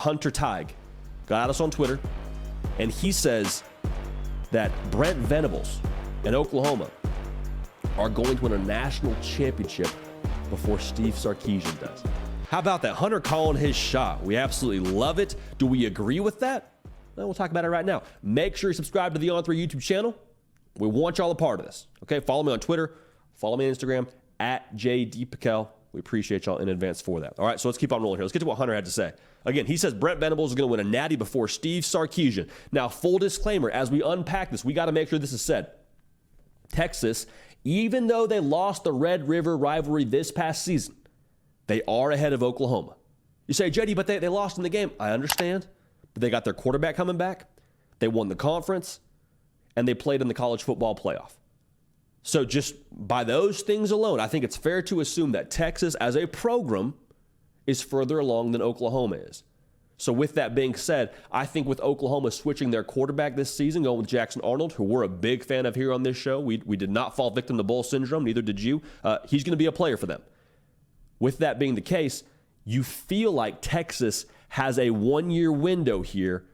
Hunter Teig got at us on Twitter, and he says that Brent Venables and Oklahoma are going to win a national championship before Steve Sarkisian does. How about that? Hunter calling his shot. We absolutely love it. Do we agree with that? Well, we'll talk about it right now. Make sure you subscribe to the On3 YouTube channel. We want y'all a part of this. Okay, follow me on Twitter. Follow me on Instagram, @JDPikel. We appreciate y'all in advance for that. All right, so let's keep on rolling here. Let's get to what Hunter had to say. Again, he says Brent Venables is going to win a natty before Steve Sarkisian. Now, full disclaimer, as we unpack this, we got to make sure this is said. Texas, even though they lost the Red River rivalry this past season, they are ahead of Oklahoma. You say, JD, but they lost in the game. I understand, but they got their quarterback coming back. They won the conference, and they played in the college football playoff. So just by those things alone, I think it's fair to assume that Texas as a program is further along than Oklahoma is. So with that being said, I think with Oklahoma switching their quarterback this season, going with Jackson Arnold, who we're a big fan of here on this show, we did not fall victim to Bull syndrome, neither did you. He's going to be a player for them. With that being the case, you feel like Texas has a one-year window here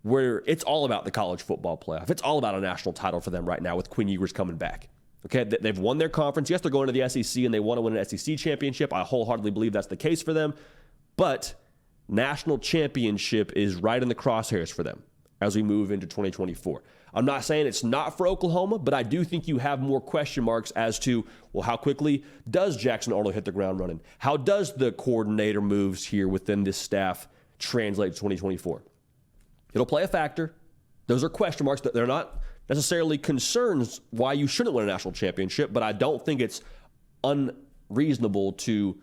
where it's all about the college football playoff. It's all about a national title for them right now with Quinn Ewers coming back. Okay, they've won their conference. Yes, they're going to the SEC and they want to win an SEC championship. I wholeheartedly believe that's the case for them. But national championship is right in the crosshairs for them as we move into 2024. I'm not saying it's not for Oklahoma, but I do think you have more question marks as to, well, how quickly does Jackson Arnold hit the ground running? How does the coordinator moves here within this staff translate to 2024? It'll play a factor. Those are question marks. They're not necessarily concerns why you shouldn't win a national championship, but I don't think it's unreasonable to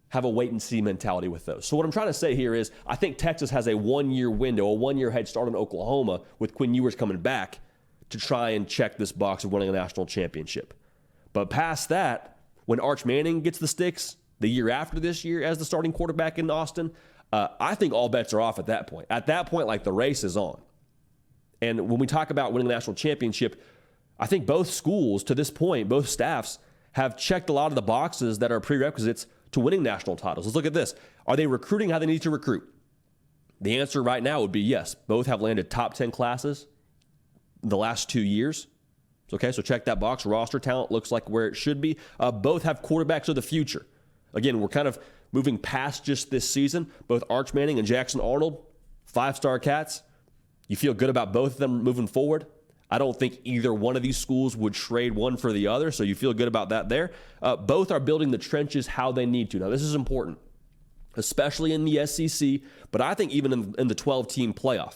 have a wait-and-see mentality with those. So what I'm trying to say here is I think Texas has a one-year window, a one-year head start on Oklahoma with Quinn Ewers coming back to try and check this box of winning a national championship. But past that, when Arch Manning gets the sticks the year after this year as the starting quarterback in Austin, I think all bets are off at that point. At that point, like, the race is on. And when we talk about winning the national championship, I think both schools, to this point, both staffs, have checked a lot of the boxes that are prerequisites to winning national titles. Let's look at this. Are they recruiting how they need to recruit? The answer right now would be yes. Both have landed top 10 classes the last 2 years. Okay, so check that box. Roster talent looks like where it should be. Both have quarterbacks of the future. Again, we're kind of moving past just this season. Both Arch Manning and Jackson Arnold, 5-star cats. You feel good about both of them moving forward. I don't think either one of these schools would trade one for the other, so you feel good about that there. Both are building the trenches how they need to. Now, this is important, especially in the SEC, but I think even in the 12-team playoff.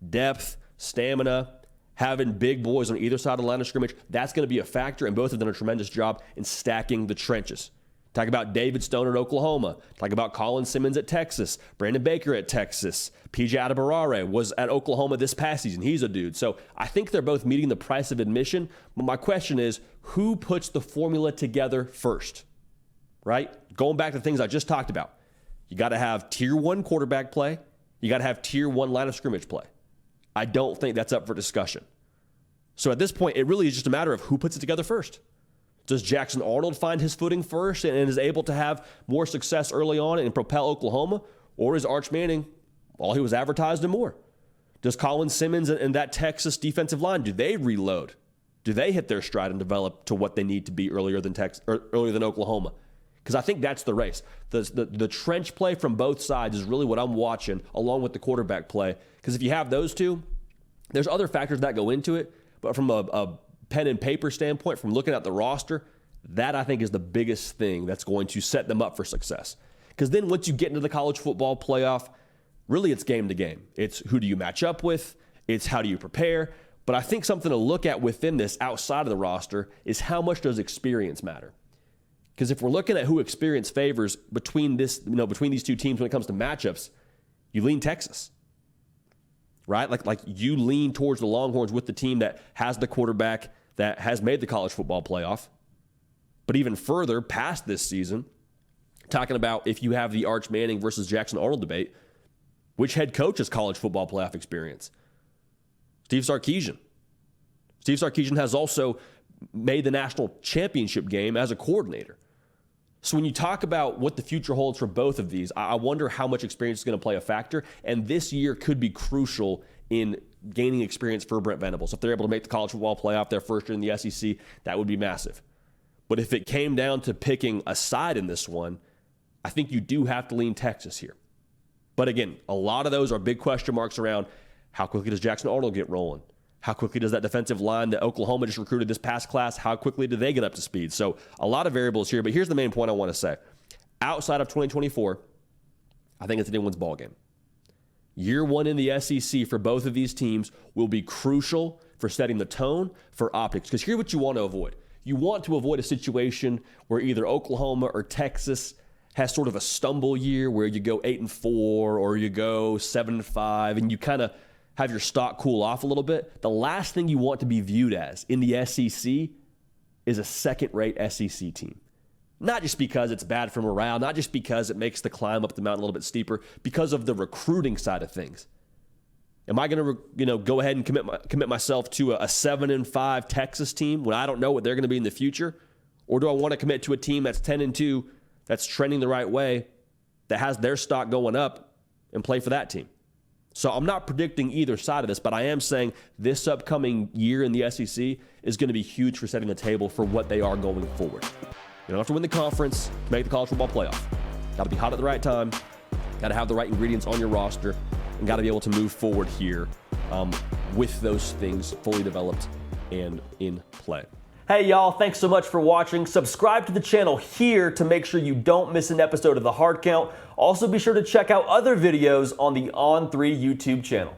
Depth, stamina, having big boys on either side of the line of scrimmage, that's going to be a factor, and both have done a tremendous job in stacking the trenches. Talk about David Stone at Oklahoma. Talk about Colin Simmons at Texas. Brandon Baker at Texas. PJ Adebarare was at Oklahoma this past season. He's a dude. So I think they're both meeting the price of admission. But my question is, who puts the formula together first? Right? Going back to the things I just talked about. You got to have tier 1 quarterback play. You got to have tier 1 line of scrimmage play. I don't think that's up for discussion. So at this point, it really is just a matter of who puts it together first. Does Jackson Arnold find his footing first and is able to have more success early on and propel Oklahoma? Or is Arch Manning all he was advertised and more? Does Colin Simmons and that Texas defensive line, do they reload? Do they hit their stride and develop to what they need to be earlier than Oklahoma? Because I think that's the race. The trench play from both sides is really what I'm watching, along with the quarterback play. Because if you have those two, there's other factors that go into it. But from a pen and paper standpoint, from looking at the roster, that I think is the biggest thing that's going to set them up for success. Because then once you get into the college football playoff, really it's game to game. It's who do you match up with? It's how do you prepare? But I think something to look at within this outside of the roster is how much does experience matter? Because if we're looking at who experience favors between these two teams when it comes to matchups, you lean Texas. Right? Like you lean towards the Longhorns with the team that has the quarterback that has made the college football playoff. But even further past this season, talking about if you have the Arch Manning versus Jackson Arnold debate, which head coach has college football playoff experience? Steve Sarkisian. Steve Sarkisian has also made the national championship game as a coordinator. So when you talk about what the future holds for both of these, I wonder how much experience is going to play a factor. And this year could be crucial in gaining experience for Brent Venables. If they're able to make the college football playoff their first year in the SEC, that would be massive. But if it came down to picking a side in this one, I think you do have to lean Texas here. But again, a lot of those are big question marks around how quickly does Jackson Arnold get rolling? How quickly does that defensive line that Oklahoma just recruited this past class, how quickly do they get up to speed? So a lot of variables here, but here's the main point I want to say. Outside of 2024, I think it's anyone's ballgame. Year one in the SEC for both of these teams will be crucial for setting the tone for optics. Because here's what you want to avoid. You want to avoid a situation where either Oklahoma or Texas has sort of a stumble year where you go 8-4 or you go 7-5 and you kind of have your stock cool off a little bit. The last thing you want to be viewed as in the SEC is a second-rate SEC team. Not just because it's bad for morale, not just because it makes the climb up the mountain a little bit steeper, because of the recruiting side of things. Am I going to go ahead and commit myself to a 7-5 Texas team when I don't know what they're going to be in the future? Or do I want to commit to a team that's 10-2, that's trending the right way, that has their stock going up, and play for that team? So I'm not predicting either side of this, but I am saying this upcoming year in the SEC is going to be huge for setting the table for what they are going forward. You don't have to win the conference to make the college football playoff. Got to be hot at the right time, got to have the right ingredients on your roster, and got to be able to move forward here with those things fully developed and in play. Hey y'all, thanks so much for watching. Subscribe to the channel here to make sure you don't miss an episode of The Hard Count. Also be sure to check out other videos on the On3 YouTube channel.